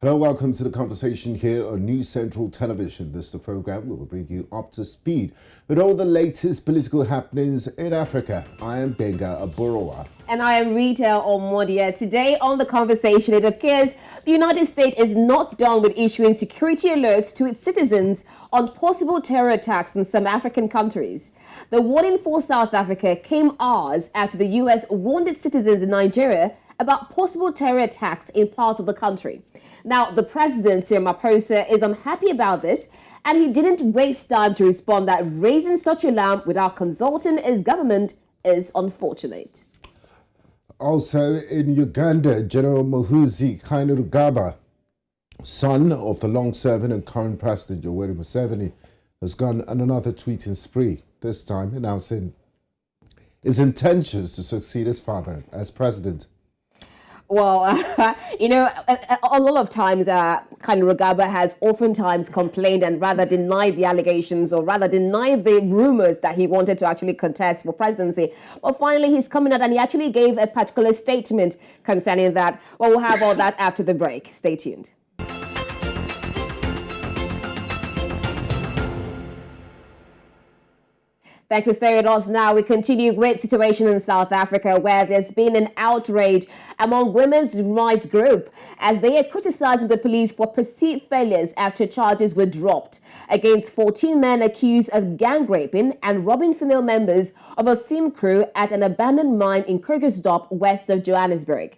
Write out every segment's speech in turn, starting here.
Hello, welcome to the conversation here on News Central Television. This is the program where we'll bring you up to speed with all the latest political happenings in Africa. I am Gbenga Aborowa. And I am Rita Omodia. Today on the conversation, it appears the United States is not done with issuing security alerts to its citizens on possible terror attacks in some African countries. The warning for South Africa came hours after the U.S. warned its citizens in Nigeria about possible terror attacks in parts of the country. Now, the president, Terr0r Ramaphosa, is unhappy about this, and he didn't waste time to respond that raising such alarm without consulting his government is unfortunate. Also in Uganda, General Muhoozi Kainerugaba, son of the long-serving and current President Yoweri Museveni, has gone on another tweeting spree, this time announcing his intentions to succeed his father as president. Well, a lot of times, Kainerugaba has oftentimes complained and rather denied the allegations or rather denied the rumors that he wanted to actually contest for presidency. But finally, he's coming out and he actually gave a particular statement concerning that. Well, we'll have all that after the break. Stay tuned. Back to stay with us now. We continue great situation in South Africa where there's been an outrage among women's rights group as they are criticizing the police for perceived failures after charges were dropped against 14 men accused of gang raping and robbing female members of a film crew at an abandoned mine in Krugersdorp, west of Johannesburg.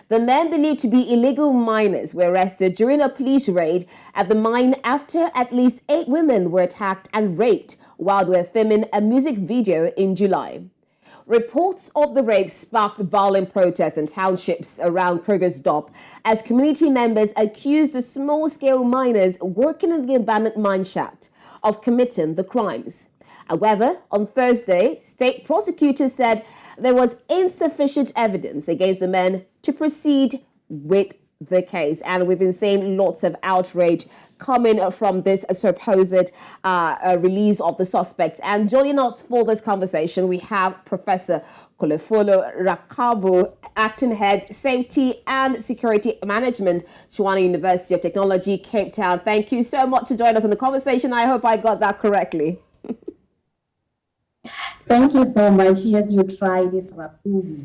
The men believed to be illegal miners were arrested during a police raid at the mine after at least 8 women were attacked and raped while they were filming a music video in July. Reports of the rape sparked violent protests in townships around Krugersdorp as community members accused the small-scale miners working in the abandoned mine shaft of committing the crimes. However, on Thursday, state prosecutors said there was insufficient evidence against the men to proceed with the case. And we've been seeing lots of outrage coming from this supposed release of the suspects. And joining us for this conversation, we have Professor Kholofelo Rakubu, Acting Head, Safety and Security Management, Tshwane University of Technology, Cape Town. Thank you so much for joining us on the conversation. I hope I got that correctly. Thank you so much. Yes, you tried this, Rakubu.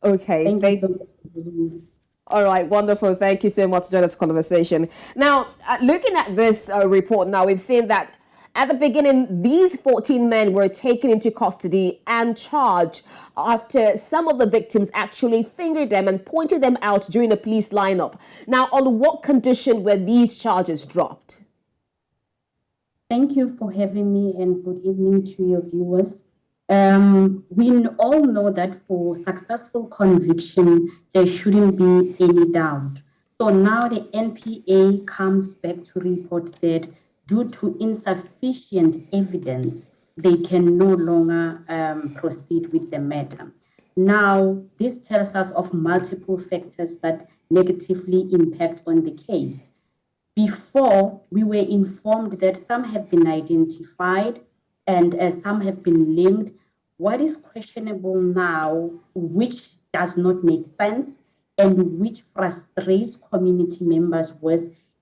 Okay. Thank you so much. All right, wonderful. Thank you so much for joining this conversation. Now, looking at this report now, we've seen that at the beginning, these 14 men were taken into custody and charged after some of the victims actually fingered them and pointed them out during a police lineup. Now, on what condition were these charges dropped? Thank you for having me and good evening to your viewers. We all know that for successful conviction, there shouldn't be any doubt. So now the NPA comes back to report that due to insufficient evidence, they can no longer proceed with the matter. Now, this tells us of multiple factors that negatively impact on the case. Before, we were informed that some have been identified and some have been linked. What is questionable now, which does not make sense and which frustrates community members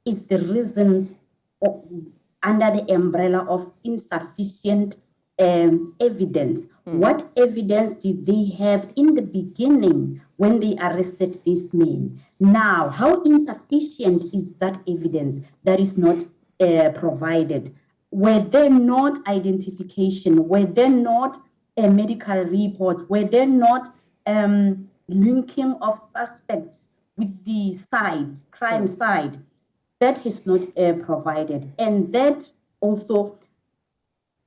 is the reasons under the umbrella of insufficient evidence. What evidence did they have in the beginning when they arrested these men? Now, how insufficient is that evidence that is not provided? Were there not identification? Were there not medical reports? Were there not linking of suspects with the crime side? That is not provided. And that also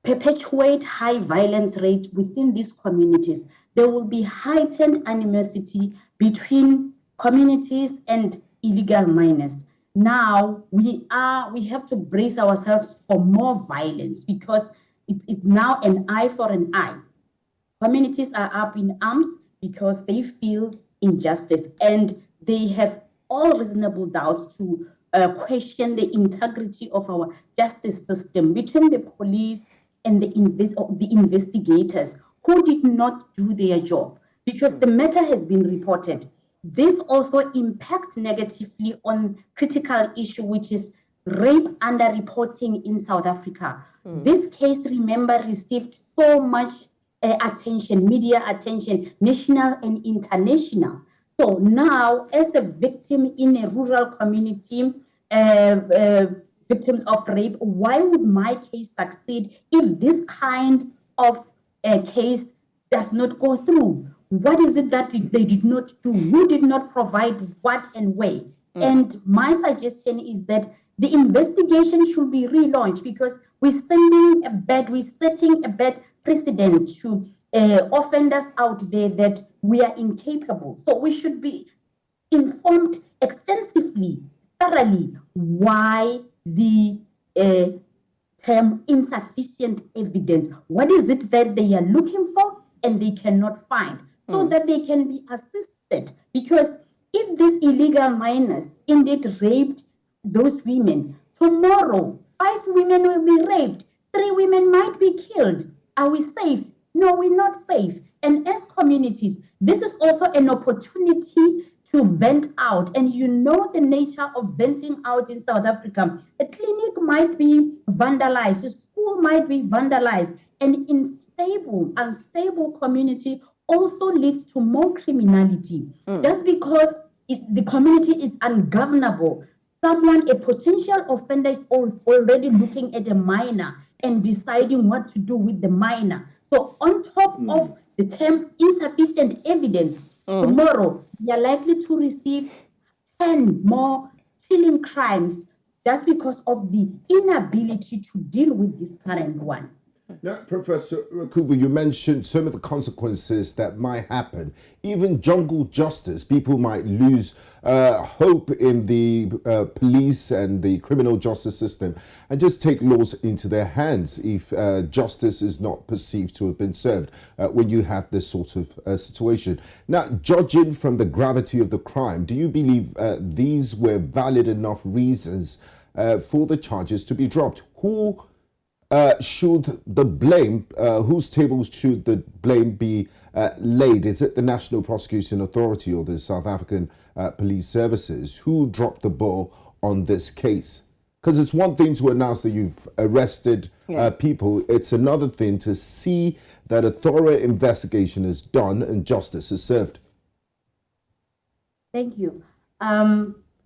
perpetuate high violence rate within these communities. There will be heightened animosity between communities and illegal miners. Now we have to brace ourselves for more violence because it's now an eye for an eye. Communities are up in arms because they feel injustice and they have all reasonable doubts to question the integrity of our justice system between the police and the investigators who did not do their job, because the matter has been reported. this also impacts negatively on critical issue, which is rape underreporting in South Africa. This case, remember, received so much attention, media attention, national and international. So now, as a victim in a rural community, victims of rape, why would my case succeed if this kind of case does not go through? What is it that they did not do? Who did not provide what and where? And my suggestion is that the investigation should be relaunched, because we're setting a bad precedent to offenders out there that we are incapable. So we should be informed extensively, thoroughly, why the term insufficient evidence. What is it that they are looking for and they cannot find, so that they can be assisted? Because if these illegal miners indeed raped those women, tomorrow 5 women will be raped, 3 women might be killed. Are we safe? No, we're not safe. And as communities, this is also an opportunity to vent out. And you know the nature of venting out in South Africa. A clinic might be vandalized, a school might be vandalized, and unstable community also leads to more criminality. Just because the community is ungovernable, a potential offender is already looking at a minor and deciding what to do with the minor. So on top of the term insufficient evidence, tomorrow we are likely to receive 10 more killing crimes just because of the inability to deal with this current one. Now, Professor Rakubu, you mentioned some of the consequences that might happen. Even jungle justice, people might lose hope in the police and the criminal justice system and just take laws into their hands if justice is not perceived to have been served when you have this sort of situation. Now, judging from the gravity of the crime, do you believe these were valid enough reasons for the charges to be dropped? Who should the blame, whose table should the blame be laid? Is it the National Prosecuting Authority or the South African Police Services? Who dropped the ball on this case? Because it's one thing to announce that you've arrested people. It's another thing to see that a thorough investigation is done and justice is served. Thank you.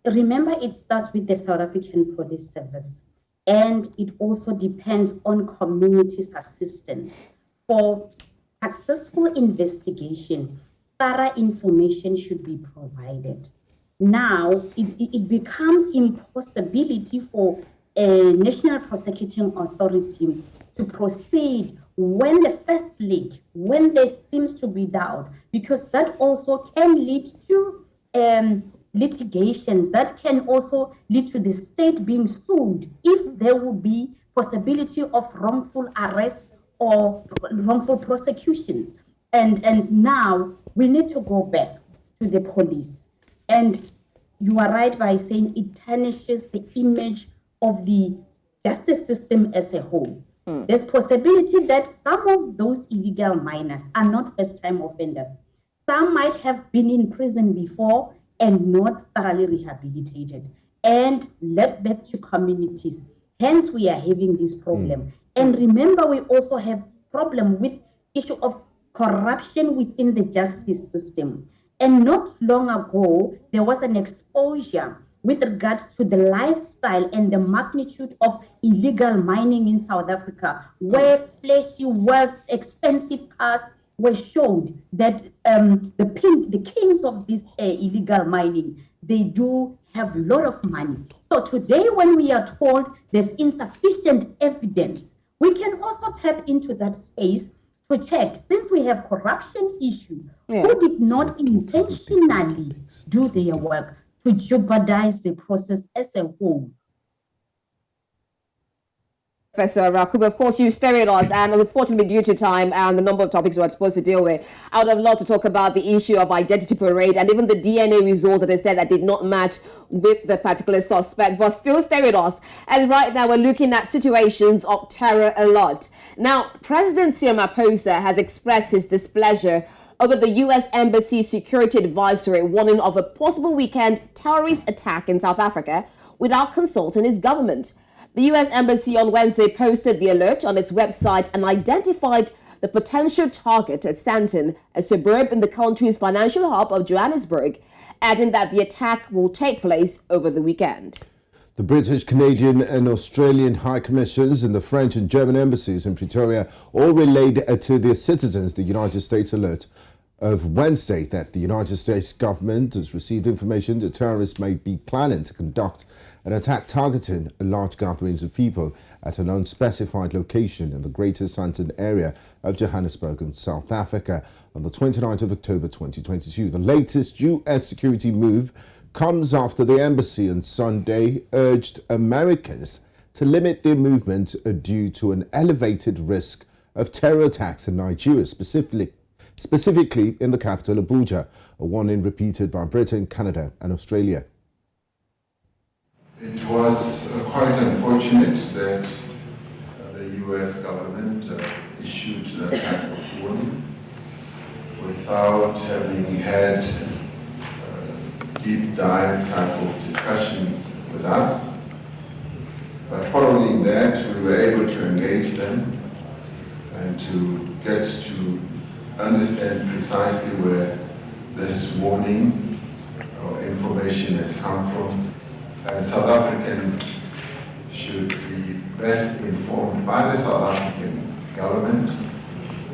Remember, it starts with the South African Police Service. And it also depends on community's assistance. For successful investigation, thorough information should be provided. Now, it becomes impossibility for a National Prosecuting Authority to proceed when the first leak, when there seems to be doubt, because that also can lead to litigations, that can also lead to the state being sued if there would be possibility of wrongful arrest or wrongful prosecutions. And now we need to go back to the police. And you are right by saying it tarnishes the image of the justice system as a whole. There's possibility that some of those illegal miners are not first-time offenders. Some might have been in prison before and not thoroughly rehabilitated and led back to communities. Hence, we are having this problem. And remember, we also have problem with issue of corruption within the justice system. And not long ago, there was an exposure with regards to the lifestyle and the magnitude of illegal mining in South Africa, where flashy wealth, expensive cars were showed that the kings of this illegal mining, they do have a lot of money. So today, when we are told there's insufficient evidence, we can also tap into that space to check, since we have corruption issue, who did not intentionally do their work to jeopardize the process as a whole. Professor Rakubu, of course, you stay with us, and unfortunately, due to time and the number of topics we're supposed to deal with, I would have loved to talk about the issue of identity parade and even the DNA results that they said that did not match with the particular suspect. But still stay with us, as right now we're looking at situations of terror alert. Now, President Ramaphosa has expressed his displeasure over the U.S. Embassy security advisory warning of a possible weekend terrorist attack in South Africa without consulting its government. The U.S. Embassy on Wednesday posted the alert on its website and identified the potential target at Sandton, a suburb in the country's financial hub of Johannesburg, adding that the attack will take place over the weekend. The British, Canadian and Australian High Commissions and the French and German embassies in Pretoria all relayed to their citizens the United States alert of Wednesday that the United States government has received information that terrorists may be planning to conduct an attack targeting large gatherings of people at an unspecified location in the Greater Sandton area of Johannesburg in South Africa on the 29th of October 2022. The latest U.S. security move comes after the embassy on Sunday urged Americans to limit their movement due to an elevated risk of terror attacks in Nigeria, specifically in the capital Abuja, a warning repeated by Britain, Canada and Australia. It was quite unfortunate that the US government issued that kind of warning without having had deep dive type of discussions with us. But following that, we were able to engage them and to get to understand precisely where this warning or information has come from. And South Africans should be best informed by the South African government,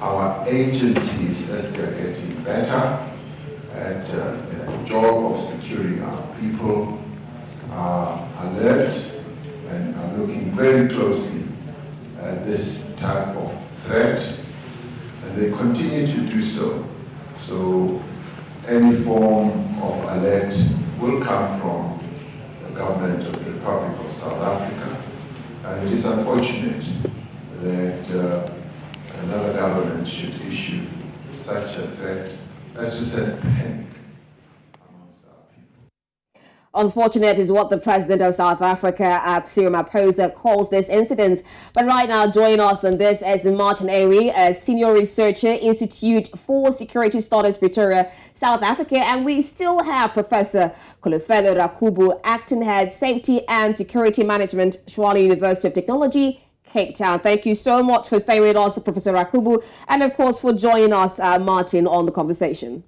our agencies as they are getting better at their job of securing our people, are alert and are looking very closely at this type of threat, and they continue to do so. So any form of alert will come from the government of the Republic of South Africa, and it is unfortunate that another government should issue such a threat as to set panic amongst our people. Unfortunate is what the president of South Africa, Terr0r Ramaphosa, calls this incident. But right now, joining us on this is Martin Awi, a senior researcher, Institute for Security Studies, Pretoria, South Africa. And we still have Professor Kholofelo Rakubu, acting head, Safety and Security Management, Tshwane University of Technology, Cape Town. Thank you so much for staying with us, Professor Rakubu, and of course for joining us, Martin, on the conversation.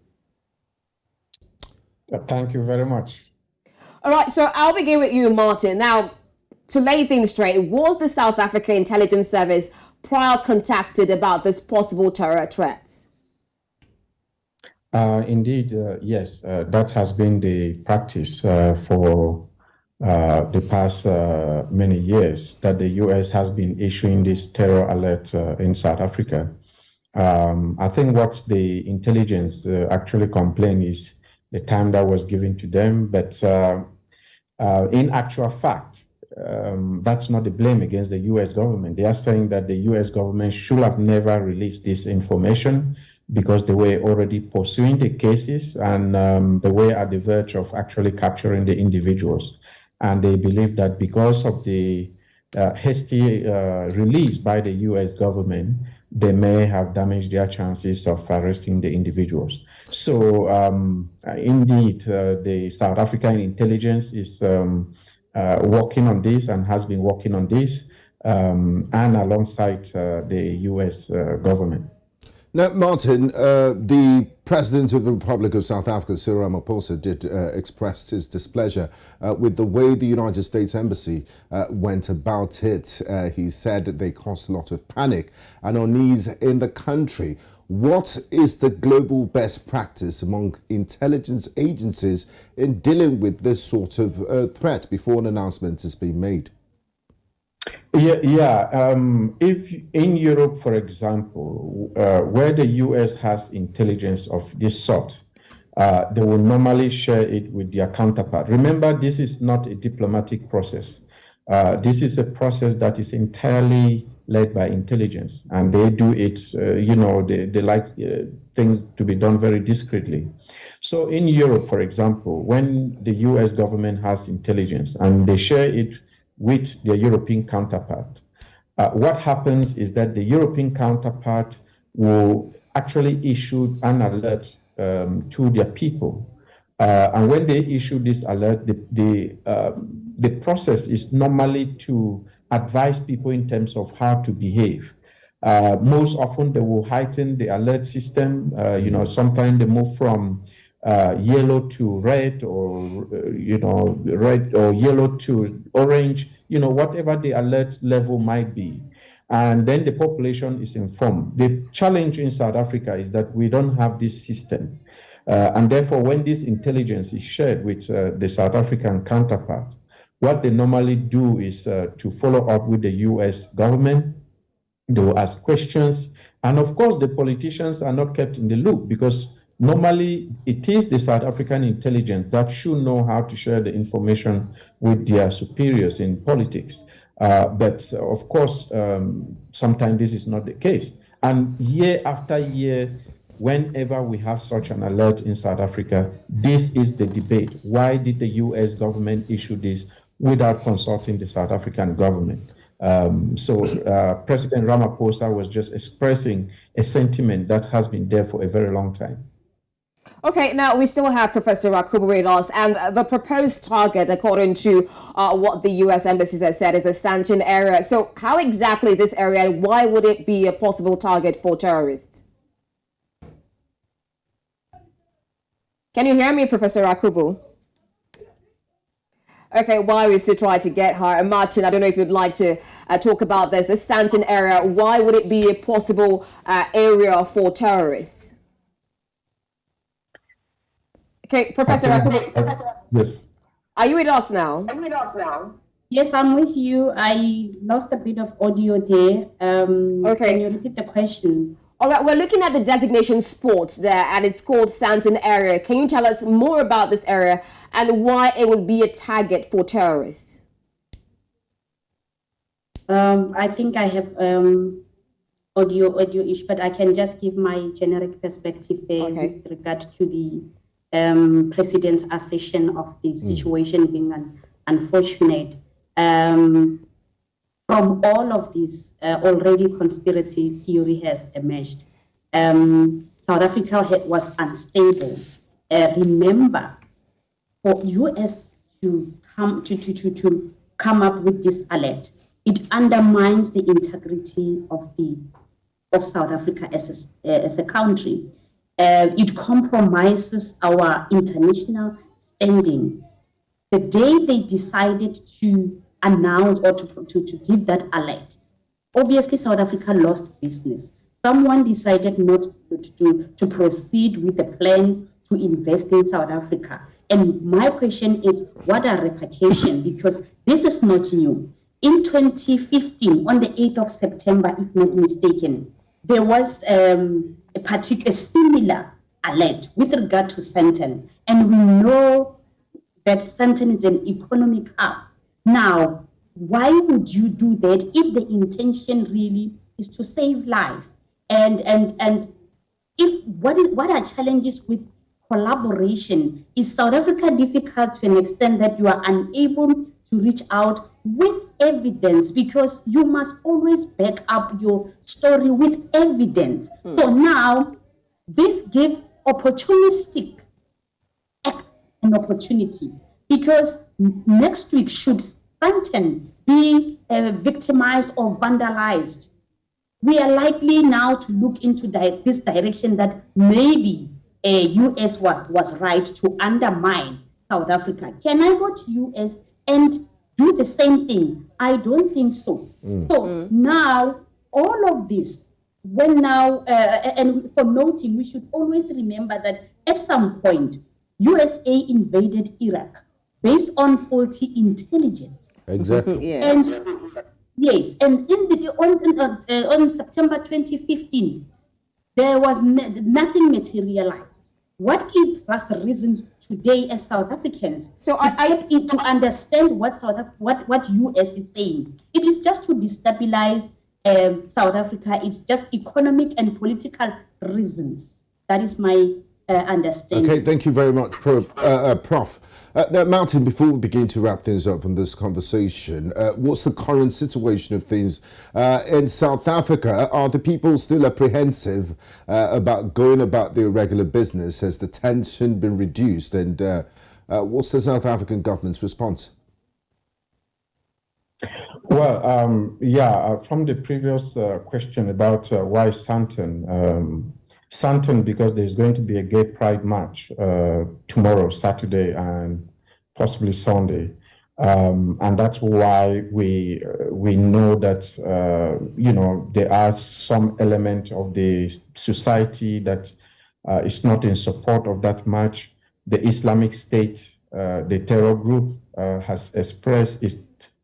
Thank you very much. All right, so I'll begin with you, Martin. Now, to lay things straight, was the South African Intelligence Service prior contacted about this possible terror threats? Indeed, yes, that has been the practice for the past many years, that the U.S. has been issuing this terror alert in South Africa. I think what the intelligence actually complained is the time that was given to them, but in actual fact, that's not the blame against the U.S. government. They are saying that the U.S. government should have never released this information because they were already pursuing the cases and they were at the verge of actually capturing the individuals. And they believe that because of the hasty release by the U.S. government, they may have damaged their chances of arresting the individuals. So indeed, the South African intelligence is working on this and has been working on this and alongside the U.S. government. Now, Martin, the President of the Republic of South Africa, Terr0r Ramaphosa, did express his displeasure with the way the United States Embassy went about it. He said that they caused a lot of panic and unease in the country. What is the global best practice among intelligence agencies in dealing with this sort of threat before an announcement has been made? If in Europe, for example, where the U.S. has intelligence of this sort, they will normally share it with their counterpart. Remember, this is not a diplomatic process. This is a process that is entirely led by intelligence, and they do it, they like things to be done very discreetly. So in Europe, for example, when the U.S. government has intelligence and they share it with their European counterpart, what happens is that the European counterpart will actually issued an alert to their people. And when they issue this alert, the process is normally to advise people in terms of how to behave. Most often, they will heighten the alert system. Sometimes they move from yellow to red, or red or yellow to orange. Whatever the alert level might be. And then the population is informed. The challenge in South Africa is that we don't have this system. And therefore, when this intelligence is shared with the South African counterpart, what they normally do is to follow up with the US government. They will ask questions. And of course, the politicians are not kept in the loop, because normally it is the South African intelligence that should know how to share the information with their superiors in politics. But of course, sometimes this is not the case. And year after year, whenever we have such an alert in South Africa, this is the debate. Why did the US government issue this without consulting the South African government? President Ramaphosa was just expressing a sentiment that has been there for a very long time. Okay, now we still have Professor Rakubu with us, and the proposed target, according to what the U.S. embassy has said, is a sanctioned area. So how exactly is this area, and why would it be a possible target for terrorists? Can you hear me, Professor Rakubu? Okay, while we still try to get her, Martin, I don't know if you'd like to talk about this, the sanctioned area. Why would it be a possible area for terrorists? Okay, Professor Rakubu. Yes. Are you with us now? Yes, I'm with you. I lost a bit of audio there. Okay. Can you repeat the question? All right, we're looking at the designation sport there, and it's called Sanctioned Area. Can you tell us more about this area and why it will be a target for terrorists? I think I have audio issue, but I can just give my generic perspective there with regard to the President's assertion of the situation being unfortunate. From all of this, already conspiracy theory has emerged. South Africa was unstable. Remember, for US to come up with this alert, it undermines the integrity of South Africa as a country. It compromises our international standing. The day they decided to announce or to give that alert, obviously South Africa lost business. Someone decided not to proceed with the plan to invest in South Africa. And my question is, what are repercussions? Because this is not new. In 2015, on the 8th of September, if not mistaken, there was a similar alert with regard to Sandton. And we know that Sandton is an economic hub. Now, why would you do that if the intention really is to save life? And if what are challenges with collaboration? Is South Africa difficult to an extent that you are unable to reach out with evidence, because you must always back up your story with evidence? So now this gives opportunistic an opportunity, because next week should Sandton be victimized or vandalized, we are likely now to look into this direction that maybe US was right to undermine South Africa. Can I go to US and do the same thing? I don't think so. So now all of this, and for noting, we should always remember that at some point, USA invaded Iraq based on faulty intelligence. Exactly. Yeah. And yes, and on September 2015, there was nothing materialized. What gives us reasons today as South Africans to understand what US is saying? It is just to destabilize South Africa. It's just economic and political reasons. That is my understanding. Okay, thank you very much, Prof. Now, Martin, before we begin to wrap things up on this conversation, what's the current situation of things in South Africa? Are the people still apprehensive about going about their regular business? Has the tension been reduced? And what's the South African government's response? Well, from the previous question about why Sandton, because there's going to be a gay pride march tomorrow, Saturday, and possibly Sunday. And that's why we know that, there are some element of the society that is not in support of that march. The Islamic State, the terror group, has expressed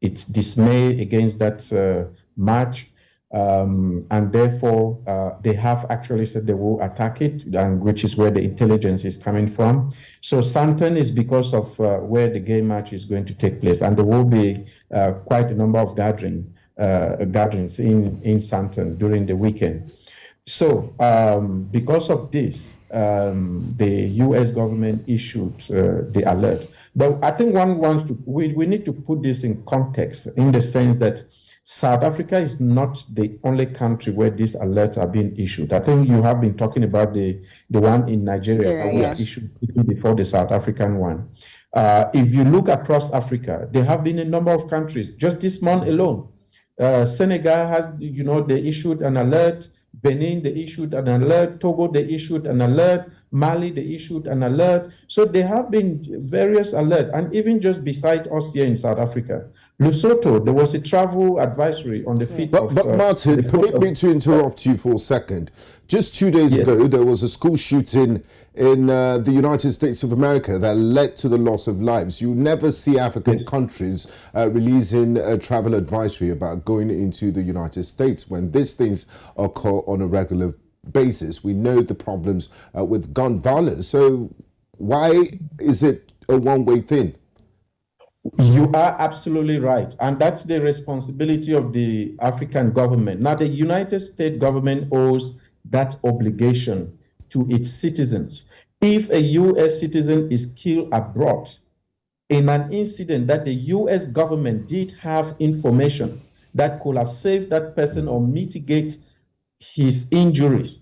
its dismay against that march. And therefore, they have actually said they will attack it, and which is where the intelligence is coming from. So Sandton is because of where the gay march is going to take place, and there will be quite a number of gatherings in Sandton during the weekend. So because of this, the U.S. government issued the alert. But I think we need to put this in context, in the sense that South Africa is not the only country where these alerts are being issued. I think you have been talking about the one in Nigeria that was issued before the South African one. If you look across Africa, there have been a number of countries. Just this month alone, Senegal has, they issued an alert. Benin, they issued an alert. Togo, they issued an alert. Mali, they issued an alert. So there have been various alerts. And even just beside us here in South Africa, Lesotho, there was a travel advisory on the feet of... But Martin, permit me to interrupt you for a second. Just 2 days ago, there was a school shooting in the United States of America that led to the loss of lives. You never see African countries releasing a travel advisory about going into the United States when these things occur on a regular basis. We know the problems with gun violence. So why is it a one-way thing? You are absolutely right. And that's the responsibility of the African government. Now, the United States government owes that obligation to its citizens. If a U.S. citizen is killed abroad in an incident that the U.S. government did have information that could have saved that person or mitigate his injuries,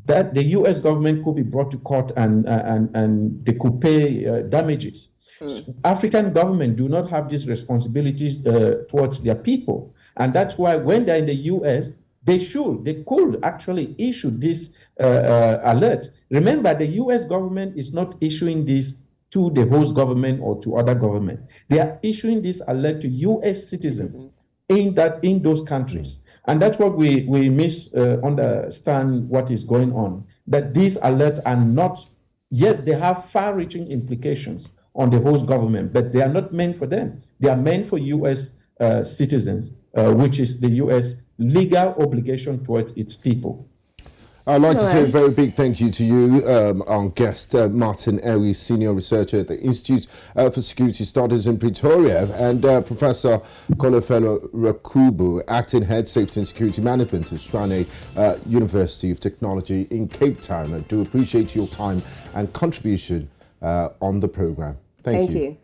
that the U.S. government could be brought to court and they could pay damages. So African government do not have this responsibility towards their people. And that's why when they're in the U.S., they could actually issue this alert. Remember, the U.S. government is not issuing this to the host government or to other government. They are issuing this alert to U.S. citizens in those countries. And that's what we misunderstand what is going on. That these alerts are not, yes, they have far-reaching implications on the host government, but they are not meant for them. They are meant for U.S. Citizens, which is the U.S. legal obligation towards its people. I'd like to say a very big thank you to you, our guest, Martin Ewi, Senior Researcher at the Institute for Security Studies in Pretoria, and Professor Kholofelo Rakubu, Acting Head, Safety and Security Management at Tshwane University of Technology in Cape Town. I do appreciate your time and contribution on the program. Thank you.